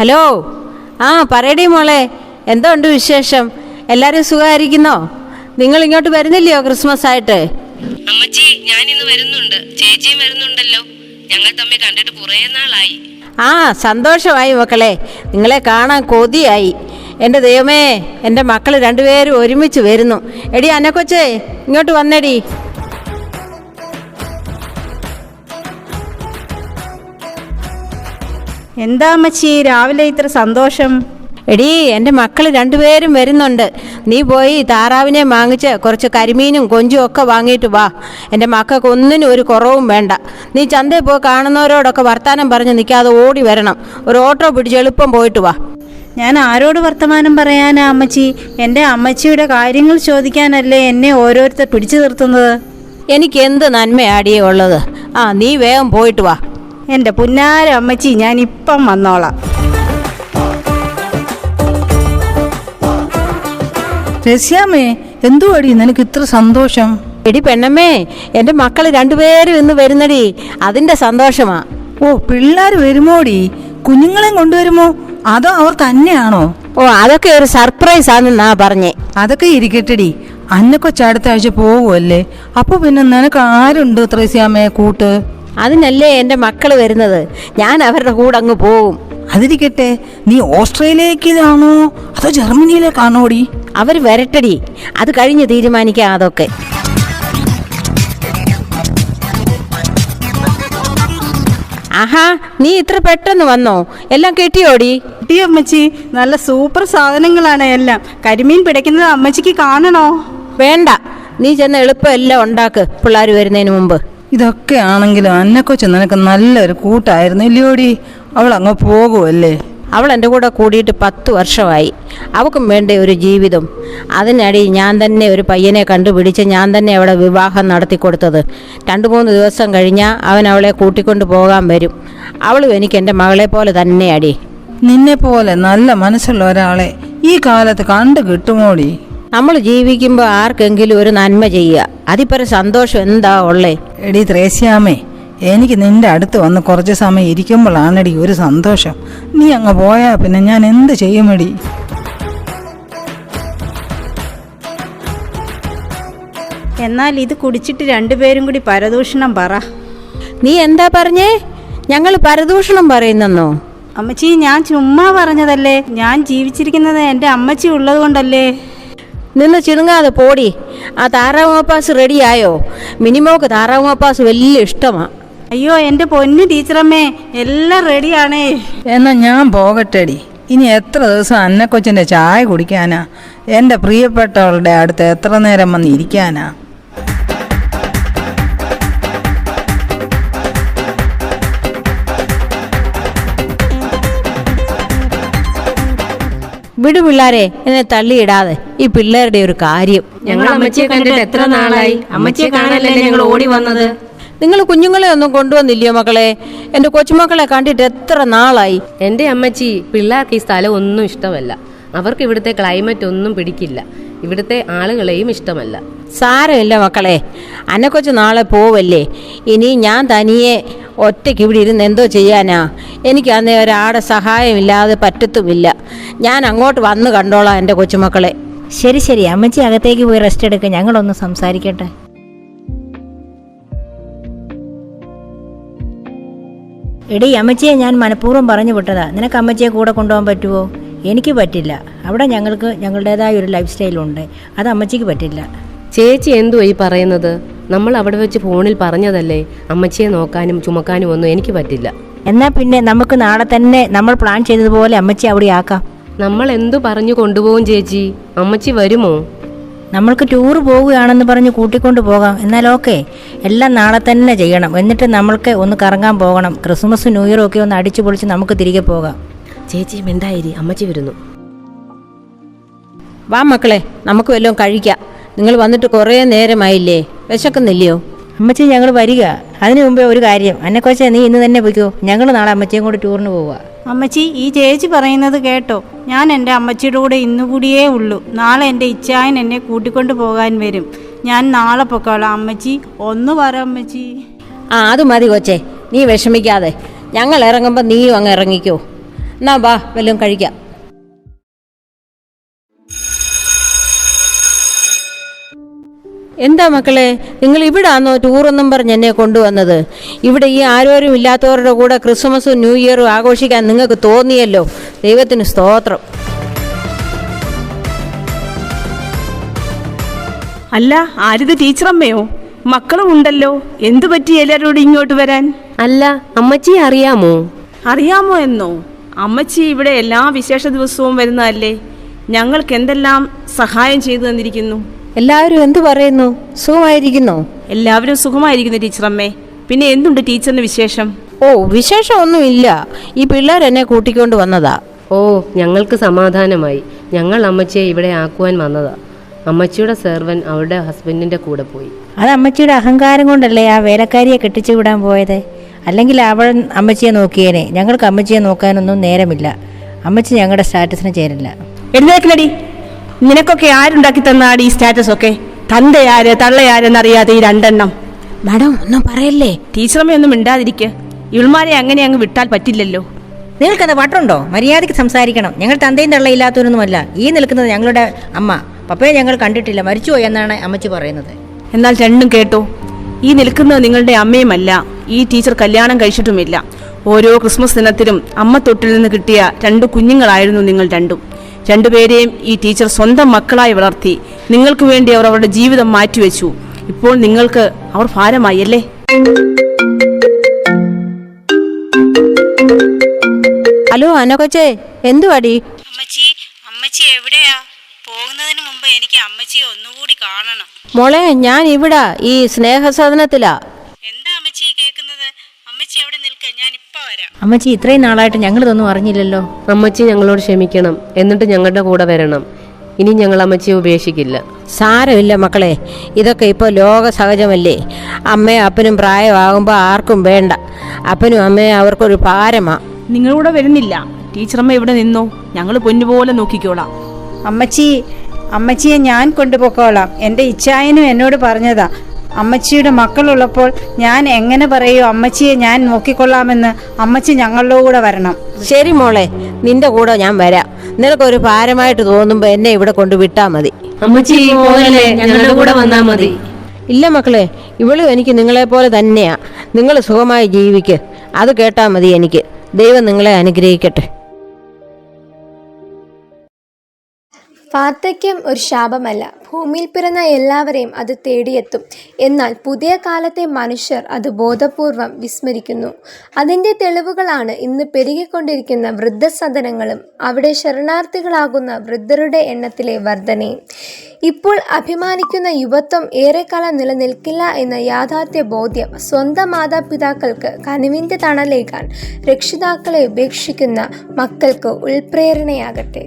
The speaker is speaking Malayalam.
ഹലോ, പറയടി മോളെ, എന്തോ ഉണ്ട് വിശേഷം? എല്ലാവരും സുഖമായിരിക്കുന്നോ? നിങ്ങൾ ഇങ്ങോട്ട് വരുന്നില്ലയോ ക്രിസ്മസ് ആയിട്ട്? അമ്മച്ചി, ഞാൻ ഇന്ന് വരുന്നുണ്ട്. ചേച്ചിയും വരുന്നുണ്ടല്ലോ. ഞങ്ങൾ തമ്മിൽ കണ്ടിട്ട് കുറേ നാളായി. സന്തോഷമായി മക്കളെ, നിങ്ങളെ കാണാൻ കൊതിയായി. എൻ്റെ ദൈവമേ, എൻ്റെ മക്കൾ രണ്ടുപേരും ഒരുമിച്ച് വരുന്നു. എടി അന്നക്കൊച്ചേ, ഇങ്ങോട്ട് വന്നേടി. എന്താ അമ്മച്ചി രാവിലെ ഇത്ര സന്തോഷം? എടി, എൻ്റെ മക്കൾ രണ്ടുപേരും വരുന്നുണ്ട്. നീ പോയി താറാവിനെ വാങ്ങിച്ച് കുറച്ച് കരിമീനും കൊഞ്ചും ഒക്കെ വാങ്ങിയിട്ട് വാ. എൻ്റെ മക്കൾക്ക് ഒന്നിനും ഒരു കുറവും വേണ്ട. നീ ചന്തയിൽ പോയി കാണുന്നവരോടൊക്കെ വർത്താനം പറഞ്ഞ് നിൽക്കാതെ ഓടി വരണം. ഒരു ഓട്ടോ പിടിച്ച് എളുപ്പം പോയിട്ട് വാ. ഞാൻ ആരോട് വർത്തമാനം പറയാനാ അമ്മച്ചി? എൻ്റെ അമ്മച്ചിയുടെ കാര്യങ്ങൾ ചോദിക്കാനല്ലേ എന്നെ ഓരോരുത്തർ പിടിച്ചു നിർത്തുന്നത്? എനിക്ക് എന്ത് നന്മയാടിയേ ഉള്ളത്? നീ വേഗം പോയിട്ട് വാ. എൻ്റെ പുന്നാര അമ്മച്ചി, ഞാൻ ഇപ്പം വന്നോളാം. രസ്യാമേ, എന്തുവാടി നിനക്ക് ഇത്ര സന്തോഷം? എടി പെണ്ണമ്മേ, എൻ്റെ മക്കൾ രണ്ടുപേരും ഇന്ന് വരുന്നടി, അതിൻ്റെ സന്തോഷമാ. പിള്ളേർ വരുമോടി? കുഞ്ഞുങ്ങളെ കൊണ്ടുവരുമോ അതോ അവർ തന്നെയാണോ? അതൊക്കെ ഒരു സർപ്രൈസ് ആണെന്നാ പറഞ്ഞേ. അതൊക്കെ ഇരിക്കട്ടെടി, അന്നക്കൊച്ച് അടുത്ത ആഴ്ച പോകുമല്ലേ? അപ്പൊ പിന്നെ നിനക്ക് ആരുണ്ട് ത്രേസ്യാമേ കൂട്ട്? അതിനല്ലേ എൻ്റെ മക്കൾ വരുന്നത്. ഞാൻ അവരുടെ കൂടെ അങ്ങ് പോവും. അതിരിക്കട്ടെ, നീ ഓസ്ട്രേലിയയിലേക്കാണോ അതോ ജർമ്മനിയിലേക്കാണോടി? അവർ വരട്ടടി, അത് കഴിഞ്ഞ് തീരുമാനിക്കാം അതൊക്കെ. നീ ഇത്ര പെട്ടെന്ന് വന്നോ? എല്ലാം കിട്ടിയോടി? കിട്ടി അമ്മച്ചി, നല്ല സൂപ്പർ സാധനങ്ങളാണ് എല്ലാം. കരിമീൻ പിടയ്ക്കുന്നത് അമ്മച്ചിക്ക് കാണണോ? വേണ്ട, നീ ചെന്ന് എളുപ്പം എല്ലാം ഉണ്ടാക്ക്, പിള്ളേർ വരുന്നതിന് മുമ്പ്. ഇതൊക്കെ ആണെങ്കിലും അന്നക്കൊച്ച് നിനക്ക് നല്ലൊരു കൂട്ടായിരുന്നു ഇല്ലയോടി? അവൾ അങ്ങ് പോകുമല്ലേ? അവൾ എൻ്റെ കൂടെ കൂടിയിട്ട് 10 വർഷമായി. അവൾക്കും വേണ്ടേ ഒരു ജീവിതം. അതിനടി ഞാൻ തന്നെ ഒരു പയ്യനെ കണ്ടുപിടിച്ച് ഞാൻ തന്നെ അവളെ വിവാഹം നടത്തി കൊടുത്തത്. 2-3 ദിവസം കഴിഞ്ഞാൽ അവൻ അവളെ കൂട്ടിക്കൊണ്ട് പോകാൻ വരും. അവളും എനിക്ക് എൻ്റെ മകളെ പോലെ തന്നെ അടി. നിന്നെ പോലെ നല്ല മനസ്സുള്ള ഒരാളെ ഈ കാലത്ത് കണ്ടു കിട്ടുമോടി? നമ്മൾ ജീവിക്കുമ്പോൾ ആർക്കെങ്കിലും ഒരു നന്മ ചെയ്യുക, അതിപ്പോ സന്തോഷം എന്താ ഉള്ളേ? എടി ത്രേസ്യാമേ, എനിക്ക് നിന്റെ അടുത്ത് വന്ന് കുറച്ച് സമയം ഇരിക്കുമ്പോഴാണെടി ഒരു സന്തോഷം. നീ അങ്ങ് പോയാ പിന്നെ ഞാൻ എന്ത് ചെയ്യുമെടി? എന്നാൽ ഇത് കുടിച്ചിട്ട് രണ്ടുപേരും കൂടി പരദൂഷണം പറ. നീ എന്താ പറഞ്ഞേ? ഞങ്ങൾ പരദൂഷണം പറയുന്നെന്നോ? അമ്മച്ചി, ഞാൻ ചുമ്മാ പറഞ്ഞതല്ലേ. ഞാൻ ജീവിച്ചിരിക്കുന്നത് എൻ്റെ അമ്മച്ചി ഉള്ളത് കൊണ്ടല്ലേ. നിന്ന് ചിണുങ്ങാതെ പോടി. താറാവ് മപ്പാസ് റെഡിയായോ? മിനിമോക്ക് താറാവ് മപ്പാസ് വലിയ ഇഷ്ടമാ. അയ്യോ എൻ്റെ പൊന്നു ടീച്ചറമ്മേ, എല്ലാം റെഡിയാണേ. എന്നാ ഞാൻ പോകട്ടെടി. ഇനി എത്ര ദിവസം അന്നക്കൊച്ചിൻ്റെ ചായ കുടിക്കാനാ? എൻ്റെ പ്രിയപ്പെട്ടവളുടെ അടുത്ത് എത്ര നേരം വന്ന് ഇരിക്കാനാ? വിടു പിള്ളാരെ, എന്നെ തള്ളിയിടാതെ. ഈ പിള്ളേരുടെ ഒരു കാര്യം. ഞങ്ങൾ അമ്മച്ചിയെ കണ്ടിട്ട് എത്ര നാളായി. അമ്മച്ചിയെ കാണാനല്ലേ ഞങ്ങൾ ഓടി വന്നത്. നിങ്ങൾ കുഞ്ഞുങ്ങളെ ഒന്നും കൊണ്ടുവന്നില്ലയോ മക്കളെ? എൻ്റെ കൊച്ചുമക്കളെ കണ്ടിട്ട് എത്ര നാളായി. എൻ്റെ അമ്മച്ചി, പിള്ളേർക്ക് ഈ സ്ഥലം ഒന്നും ഇഷ്ടമല്ല. അവർക്ക് ഇവിടുത്തെ ക്ലൈമറ്റ് ഒന്നും പിടിക്കില്ല. ഇവിടുത്തെ ആളുകളെയും ഇഷ്ടമല്ല. സാരമില്ല മക്കളെ, അന്നക്കൊച്ച് നാളെ പോവല്ലേ. ഇനി ഞാൻ തനിയെ ഒറ്റയ്ക്ക് ഇവിടെ ഇരുന്ന് എന്തോ ചെയ്യാനാ? എനിക്ക് അന്നേ ഒരാടെ സഹായമില്ലാതെ പറ്റത്തുമില്ല. ഞാൻ അങ്ങോട്ട് വന്ന് കണ്ടോളാം എൻ്റെ കൊച്ചുമക്കളെ. ശരി, അമ്മച്ചി അകത്തേക്ക് പോയി റെസ്റ്റ് എടുക്കുക. ഞങ്ങളൊന്ന് സംസാരിക്കട്ടെ. എടി, അമ്മച്ചിയെ ഞാൻ മനഃപൂർവ്വം പറഞ്ഞു വിട്ടതാ. നിനക്ക് അമ്മച്ചിയെ കൂടെ കൊണ്ടുപോകാൻ പറ്റുമോ? എനിക്ക് പറ്റില്ല. അവിടെ ഞങ്ങൾക്ക് ഞങ്ങളുടേതായ ഒരു ലൈഫ് സ്റ്റൈലുണ്ട്, അത് അമ്മച്ചിക്ക് പറ്റില്ല. ചേച്ചി എന്തുവാ ഈ പറയുന്നത്? നമ്മൾ അവിടെ വെച്ച് ഫോണിൽ പറഞ്ഞതല്ലേ അമ്മച്ചിയെ നോക്കാനും ചുമക്കാനും ഒന്നും എനിക്ക് പറ്റില്ല. എന്നാൽ പിന്നെ നമുക്ക് നാളെ തന്നെ നമ്മൾ പ്ലാൻ ചെയ്തതുപോലെ അമ്മച്ചി അവിടെ ആക്കാം. നമ്മൾ എന്തു പറഞ്ഞു കൊണ്ടുപോകും ചേച്ചി? അമ്മച്ചി വരുമോ? നമ്മൾക്ക് ടൂർ പോവുകയാണെന്ന് പറഞ്ഞ് കൂട്ടിക്കൊണ്ട് പോകാം. എന്നാൽ ഓക്കെ, എല്ലാം നാളെ തന്നെ ചെയ്യണം. എന്നിട്ട് നമ്മൾക്ക് ഒന്ന് കറങ്ങാൻ പോകണം. ക്രിസ്മസ് ന്യൂ ഇയറും ഒക്കെ ഒന്ന് അടിച്ചു പൊളിച്ച് നമുക്ക് തിരികെ പോകാം. ചേച്ചി മിണ്ടായിരി, അമ്മച്ചി വരുന്നു. വാ മക്കളെ, നമുക്ക് വല്ലതും കഴിക്കാം. നിങ്ങൾ വന്നിട്ട് കുറേ നേരമായില്ലേ, വിശക്കുന്നില്ലയോ? അമ്മച്ചി, ഞങ്ങൾ വരിക. അതിനു മുമ്പേ ഒരു കാര്യം, അന്നക്കൊച്ചേ നീ ഇന്ന് തന്നെ പോയിക്കോ. ഞങ്ങൾ നാളെ അമ്മച്ചിയും കൂടി ടൂറിന് പോവുക. അമ്മച്ചി, ഈ ചേച്ചി പറയുന്നത് കേട്ടോ. ഞാൻ എൻ്റെ അമ്മച്ചിയുടെ കൂടെ ഇന്നുകൂടിയേ ഉള്ളൂ. നാളെ എൻ്റെ ഇച്ചായൻ എന്നെ കൂട്ടിക്കൊണ്ട് പോകാൻ വരും. ഞാൻ നാളെ പൊക്കോളാം. അമ്മച്ചി ഒന്ന് പറ അമ്മച്ചി. അത് മതി കൊച്ചേ, നീ വിഷമിക്കാതെ. ഞങ്ങൾ ഇറങ്ങുമ്പോൾ നീയും അങ്ങ് ഇറങ്ങിക്കോ. എന്നാ വാ വല്ലതും കഴിക്കാം. എന്താ മക്കളെ, നിങ്ങൾ ഇവിടാന്നോ ടൂറൊന്നും പറഞ്ഞ് എന്നെ കൊണ്ടുവന്നത്? ഇവിടെ ഈ ആരോരും ഇല്ലാത്തവരുടെ കൂടെ ക്രിസ്മസും ന്യൂ ഇയറും ആഘോഷിക്കാൻ നിങ്ങൾക്ക് തോന്നിയല്ലോ. ദൈവത്തിന് സ്തോത്രം. അല്ല, ആരിത് ടീച്ചറമ്മയോ? മക്കളും ഉണ്ടല്ലോ. എന്തു പറ്റി എല്ലാവരോടും ഇങ്ങോട്ട് വരാൻ? അല്ല, അമ്മച്ചിയെ അറിയാമോ? അറിയാമോ എന്നോ? അമ്മച്ചി ഇവിടെ എല്ലാ വിശേഷ ദിവസവും വരുന്നതല്ലേ. ഞങ്ങൾക്ക് എന്തെല്ലാം സഹായം ചെയ്തു തന്നിരിക്കുന്നു. എല്ലാവരും എന്തു പറയുന്നു? സുഖമായിരിക്കുന്നോ? എല്ലാവരും സുഖമായിരിക്കുന്നു ടീച്ചറമ്മേ. പിന്നെ എന്തുണ്ട് ടീച്ചറിന് വിശേഷം? ഓ, വിശേഷമൊന്നുമില്ല. ഈ പിള്ളേർ എന്നെ കൂട്ടിക്കൊണ്ട് വന്നതാ. ഓ, ഞങ്ങൾക്ക് സമാധാനമായി. ഞങ്ങൾ അമ്മച്ചിയെ ഇവിടെ ആക്കുവാൻ വന്നതാ. അമ്മച്ചിയുടെ സെർവൻ അവരുടെ ഹസ്ബൻഡിന്റെ കൂടെ പോയി. അത് അമ്മച്ചിയുടെ അഹങ്കാരം കൊണ്ടല്ലേ ആ വേലക്കാരിയെ കെട്ടിച്ചു വിടാൻ പോയത്. അല്ലെങ്കിൽ അവൾ അമ്മച്ചിയെ നോക്കിയേനെ. ഞങ്ങൾക്ക് അമ്മച്ചിയെ നോക്കാനൊന്നും നേരമില്ല. അമ്മച്ചി ഞങ്ങളുടെ സ്റ്റാറ്റസിന് ചേരില്ല. എഴുന്നേക്കലടി. നിനക്കൊക്കെ ആരുണ്ടാക്കി തന്നാണ് ഈ സ്റ്റാറ്റസ് ഒക്കെ? തന്തയാര് തള്ളയാരെന്നറിയാതെ ഈ രണ്ടെണ്ണം. മാഡം ഒന്നും പറയല്ലേ. ടീച്ചറമ്മയൊന്നും മിണ്ടാതിരിക്കുക. ഇവൾമാരെ അങ്ങനെ അങ്ങ് വിട്ടാൽ പറ്റില്ലല്ലോ. നിങ്ങൾക്കെന്താ വട്ടുണ്ടോ? മര്യാദയ്ക്ക് സംസാരിക്കണം. ഞങ്ങൾ തന്തയും തള്ളയില്ലാത്തവരൊന്നുമല്ല. ഈ നിൽക്കുന്നത് ഞങ്ങളുടെ അമ്മ. പപ്പയെ ഞങ്ങൾ കണ്ടിട്ടില്ല, മരിച്ചുപോയി എന്നാണ് അമ്മച്ചി പറയുന്നത്. എന്നാൽ രണ്ടും കേട്ടോ. ഈ നിൽക്കുന്നത് നിങ്ങളുടെ അമ്മയുമല്ല. ഈ ടീച്ചർ കല്യാണം കഴിച്ചിട്ടുമില്ല. ഓരോ ക്രിസ്മസ് ദിനത്തിലും അമ്മ തൊട്ടിൽ നിന്ന് കിട്ടിയ 2 കുഞ്ഞുങ്ങളായിരുന്നു നിങ്ങൾ രണ്ടും. രണ്ടുപേരെയും ഈ ടീച്ചർ സ്വന്തം മക്കളായി വളർത്തി. നിങ്ങൾക്ക് വേണ്ടി അവർ അവരുടെ ജീവിതം മാറ്റിവെച്ചു. ഇപ്പോൾ നിങ്ങൾക്ക് അവർ ഭാരമായി അല്ലേ? ഹലോ അനകൊച്ചേ, എന്തുവാടി? അമ്മച്ചി എവിടെയാ? പോകുന്നതിന് മുമ്പ് എനിക്ക് അമ്മച്ചിയെ ഒന്നുകൂടി കാണണം. മോളെ, ഞാൻ ഇവിടെ ഈ സ്നേഹസദനത്തിലാ. എന്താ അമ്മച്ചി കേൾക്കുന്നത്? അമ്മച്ചി എവിടെ നിൽക്കുക? ഞാൻ ഇപ്പൊ വരാം. അമ്മച്ചി ഇത്രയും നാളായിട്ട് ഞങ്ങളിതൊന്നും അറിഞ്ഞില്ലല്ലോ. അമ്മച്ചി ഞങ്ങളോട് ക്ഷമിക്കണം. എന്നിട്ട് ഞങ്ങളുടെ കൂടെ വരണം. ഇനി ഞങ്ങൾ അമ്മച്ചിയെ ഉപേക്ഷിക്കില്ല. സാരമില്ല മക്കളെ, ഇതൊക്കെ ഇപ്പോൾ ലോക സഹജമല്ലേ. അമ്മയും അപ്പനും പ്രായമാകുമ്പോൾ ആർക്കും വേണ്ട. അപ്പനും അമ്മയും അവർക്കൊരു ഭാരമാ. നിങ്ങളിവിടെ വരുന്നില്ല. ടീച്ചറമ്മ ഇവിടെ നിന്നോ, ഞങ്ങൾ പൊന്നുപോലെ നോക്കിക്കോളാം. അമ്മച്ചിയെ ഞാൻ കൊണ്ടുപോയിക്കോളാം. എൻ്റെ ഇച്ചായനും എന്നോട് പറഞ്ഞതാ. അമ്മച്ചിയുടെ മക്കളുള്ളപ്പോൾ ഞാൻ എങ്ങനെ പറയൂ അമ്മച്ചിയെ ഞാൻ നോക്കിക്കൊള്ളാമെന്ന്? അമ്മച്ചി ഞങ്ങളുടെ കൂടെ വരണം. ശരി മോളെ, നിന്റെ കൂടെ ഞാൻ വരാം. നിനക്കൊരു ഭാരമായിട്ട് തോന്നുമ്പോൾ എന്നെ ഇവിടെ കൊണ്ട് വിട്ടാൽ മതി. അമ്മച്ചി പോകല്ലേ, ഞങ്ങളുടെ കൂടെ വന്നാ മതി. ഇല്ല മക്കളെ, ഇവളും എനിക്ക് നിങ്ങളെപ്പോലെ തന്നെയാ. നിങ്ങൾ സുഖമായി ജീവിക്ക്. അത് കേട്ടാൽ മതി എനിക്ക്. ദൈവം നിങ്ങളെ അനുഗ്രഹിക്കട്ടെ. വാർദ്ധക്യം ഒരു ശാപമല്ല. ഭൂമിയിൽ പിറന്ന എല്ലാവരെയും അത് തേടിയെത്തും. എന്നാൽ പുതിയ കാലത്തെ മനുഷ്യർ അത് ബോധപൂർവം വിസ്മരിക്കുന്നു. അതിൻ്റെ തെളിവുകളാണ് ഇന്ന് പെരുകിക്കൊണ്ടിരിക്കുന്ന വൃദ്ധസദനങ്ങളും അവിടെ ശരണാർത്ഥികളാകുന്ന വൃദ്ധരുടെ എണ്ണത്തിലെ വർധനയും. ഇപ്പോൾ അഭിമാനിക്കുന്ന യുവത്വം ഏറെക്കാലം നിലനിൽക്കില്ല എന്ന യാഥാർത്ഥ്യ ബോധ്യം സ്വന്തം മാതാപിതാക്കൾക്ക് കനിവിൻ്റെ തണലേകാൻ രക്ഷിതാക്കളെ ഉപേക്ഷിക്കുന്ന മക്കൾക്ക് ഉൾപ്രേരണയാകട്ടെ.